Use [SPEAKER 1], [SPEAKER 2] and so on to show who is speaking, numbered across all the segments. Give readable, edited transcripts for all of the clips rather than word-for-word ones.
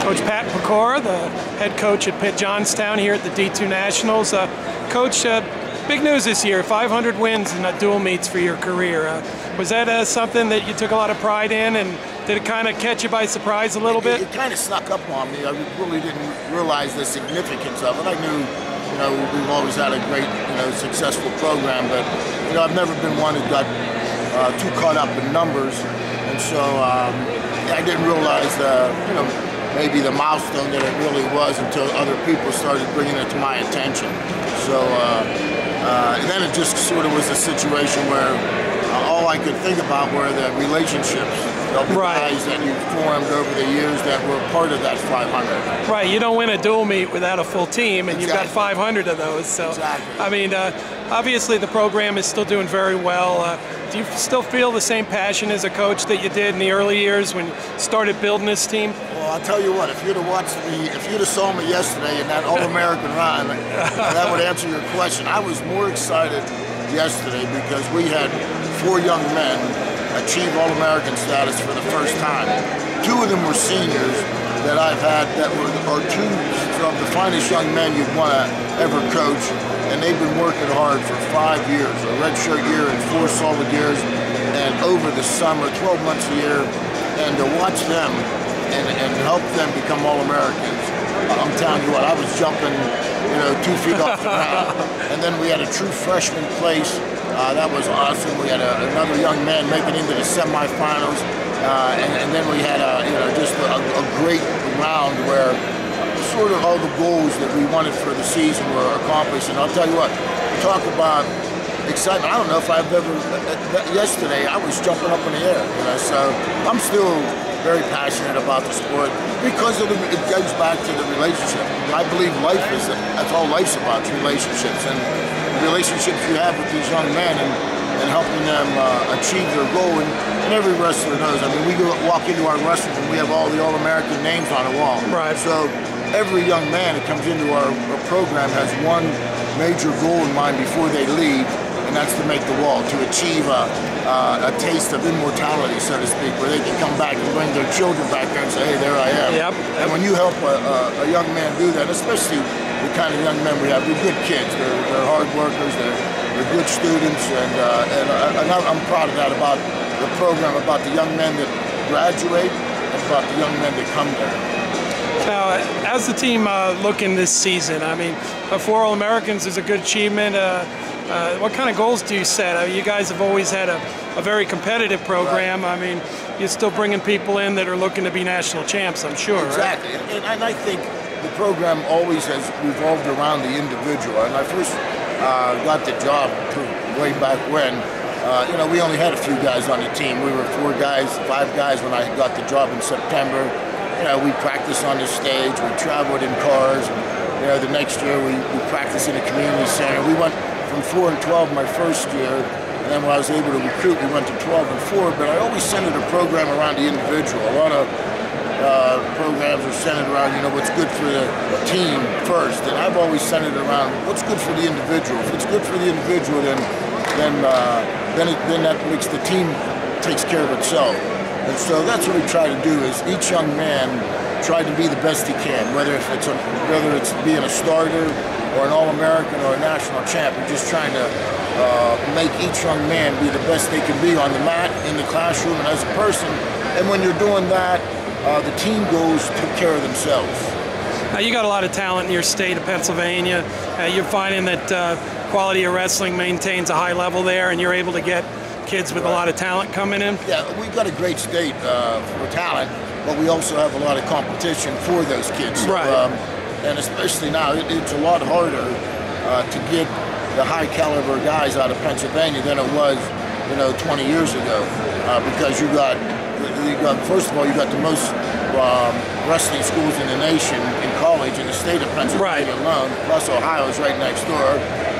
[SPEAKER 1] Coach Pat Pecora, the head coach at Pitt Johnstown here at the D2 Nationals. Coach, big news this year, 500 wins in dual meets for your career. Was that something that you took a lot of pride in, and did it kind of catch you by surprise a little bit?
[SPEAKER 2] It kind of snuck up on me. I really didn't realize the significance of it. I knew, we've always had a great, successful program, but, I've never been one who got too caught up in numbers, and so I didn't realize maybe the milestone that it really was until other people started bringing it to my attention. So and then it just sort of was a situation where all I could think about were the relationships of the guys that you formed over the years that were part of that 500.
[SPEAKER 1] Right, you don't win a dual meet without a full team, and you've got 500 of those. So, I mean, obviously the program is still doing very well. Do you still feel the same passion as a coach that you did in the early years when you started building this team?
[SPEAKER 2] Well, I'll tell you what, if you'd have watched me, if you'd have saw me yesterday in that All-American run, that would answer your question. I was more excited yesterday because we had 4 young men achieve All-American status for the first time. 2 of them were seniors that I've had that are 2 of the finest young men you'd want to ever coach, and they've been working hard for 5 years, a redshirt year and 4 solid years, and over the summer, 12 months a year, and to watch them and help them become All-Americans. I'm telling you what, I was jumping, 2 feet off the ground. And then we had a true freshman place. That was awesome. We had another young man making it into the semifinals. And then we had just a great round where sort of all the goals that we wanted for the season were accomplished. And I'll tell you what, talk about excitement. I don't know if I've ever, yesterday I was jumping up in the air. So I'm still very passionate about the sport because it goes back to the relationship. I believe that's all life's about, relationships, and the relationships you have with these young men and helping them achieve their goal. And every wrestler knows. I mean, we walk into our wrestling and we have all the All-American names on the wall.
[SPEAKER 1] Right.
[SPEAKER 2] So every young man that comes into our program has one major goal in mind before they leave, and that's to make the wall, to achieve a taste of immortality, so to speak, where they can come back and bring their children back there and say, hey, there I am.
[SPEAKER 1] Yep.
[SPEAKER 2] And when you help a young man do that, especially the kind of young men we have, they're good kids, they're hard workers, they're good students, and I'm proud of that about the program, about the young men that graduate, and about the young men that come there.
[SPEAKER 1] Now, how's the team looking this season? I mean, 4 All-Americans is a good achievement. What kind of goals do you set? You guys have always had a very competitive program.
[SPEAKER 2] Right.
[SPEAKER 1] I mean, you're still bringing people in that are looking to be national champs, I'm sure.
[SPEAKER 2] Exactly.
[SPEAKER 1] Right?
[SPEAKER 2] And I think the program always has revolved around the individual. And I first got the job way back when. We only had a few guys on the team. We were 5 guys when I got the job in September. We practiced on the stage. We traveled in cars. And, the next year we practiced in the community center. We went from 4 and 12 my first year, and then when I was able to recruit, we went to 12 and 4. But I always centered the program around the individual. A lot of programs are centered around, what's good for the team first, and I've always centered around what's good for the individual. If it's good for the individual, then that makes the team takes care of itself. And so that's what we try to do, is each young man try to be the best he can, whether it's being a starter or an All-American or a national champ. We're just trying to make each young man be the best they can be on the mat, in the classroom, and as a person. And when you're doing that, the team goals take care of themselves.
[SPEAKER 1] Now, you got a lot of talent in your state of Pennsylvania. You're finding that quality of wrestling maintains a high level there, and you're able to get kids with a lot of talent coming in?
[SPEAKER 2] Yeah, we've got a great state for talent, but we also have a lot of competition for those kids. So,
[SPEAKER 1] right.
[SPEAKER 2] And especially now, it's a lot harder to get the high caliber guys out of Pennsylvania than it was, 20 years ago, because you got first of all, you got the most wrestling schools in the nation in college in the state of Pennsylvania alone, plus Ohio's right next door,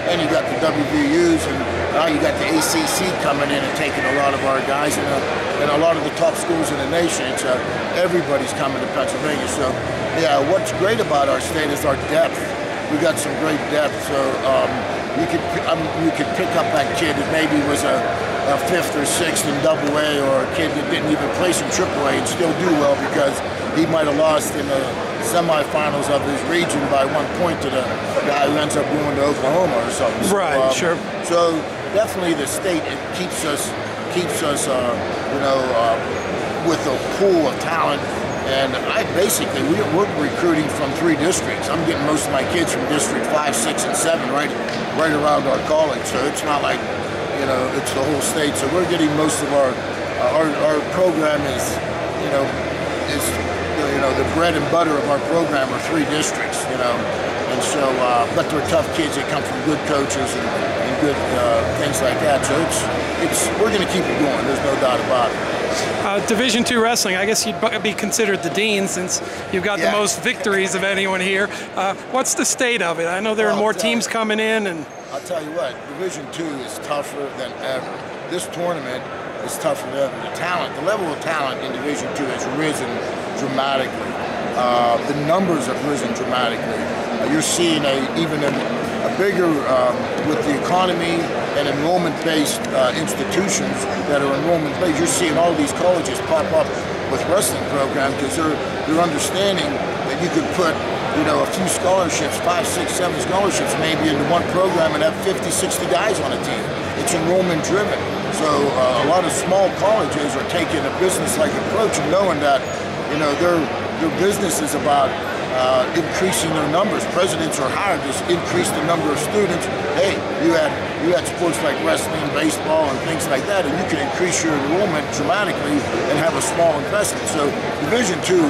[SPEAKER 2] and you got the WVUs, and now you got the ACC coming in and taking a lot of our guys, and a lot of the top schools in the nation. It's everybody's coming to Pennsylvania. So yeah, what's great about our state is our depth. We got some great depth. So you could pick up that kid that maybe was a 5th or 6th in AA, or a kid that didn't even place in AAA and still do well because he might have lost in the semifinals of his region by 1 point to the guy who ends up going to Oklahoma or something. So,
[SPEAKER 1] Right, sure.
[SPEAKER 2] So definitely the state, it keeps us with a pool of talent. And we're recruiting from 3 districts. I'm getting most of my kids from District 5, 6, and 7 right around our college. So it's not like, it's the whole state. So we're getting most of our program is the bread and butter of our program are 3 districts, And so, but they're tough kids. They come from good coaches and good things like that. So we're going to keep it going. There's no doubt about it.
[SPEAKER 1] Division II wrestling, I guess you'd be considered the dean since you've got the most victories of anyone here. What's the state of it? I know there are more teams coming in. And
[SPEAKER 2] I'll tell you what, Division II is tougher than ever. This tournament is tougher than ever. The level of talent in Division II has risen dramatically. The numbers have risen dramatically. You're seeing even a bigger, with the economy and enrollment-based institutions that are enrollment-based, you're seeing all these colleges pop up with wrestling programs because they're understanding that you could put, a few scholarships, 5, 6, 7 scholarships maybe into one program and have 50, 60 guys on a team. It's enrollment-driven. So a lot of small colleges are taking a business-like approach and knowing that, their business is about increasing their numbers. Presidents are hired to increase the number of students. Hey, you had sports like wrestling, baseball, and things like that, and you can increase your enrollment dramatically and have a small investment. So Division II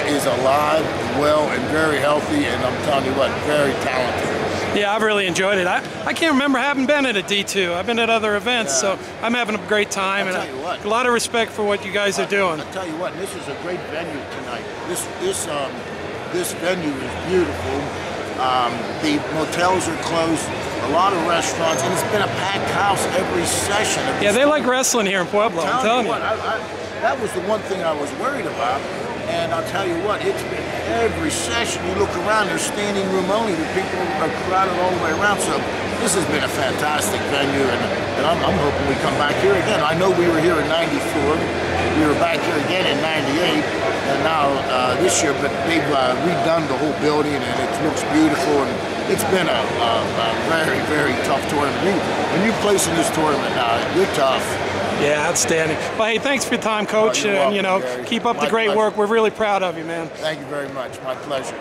[SPEAKER 2] is alive, well, and very healthy, and I'm telling you what, very talented.
[SPEAKER 1] Yeah, I've really enjoyed it. I can't remember having been at a D2. I've been at other events, so I'm having a great time. And a lot of respect for what you guys are doing.
[SPEAKER 2] I'll tell you what, this is a great venue tonight. This venue is beautiful. The motels are closed, a lot of restaurants, and it's been a packed house every session.
[SPEAKER 1] Yeah, they like wrestling here in Pueblo, I'm telling you.
[SPEAKER 2] That was the one thing I was worried about, and I'll tell you what, it's been every session. You look around, there's standing room only. The people are crowded all the way around, so this has been a fantastic venue, and I'm hoping we come back here again. I know we were here in '94, we were back here again in '98, and now this year, but they've redone the whole building, and it looks beautiful, and it's been a very, very tough tournament. When you place in this tournament now, you're tough.
[SPEAKER 1] Yeah, outstanding. Well, hey, thanks for your time, Coach,
[SPEAKER 2] welcome,
[SPEAKER 1] and keep up the great work. We're really proud of you, man.
[SPEAKER 2] Thank you very much. My pleasure.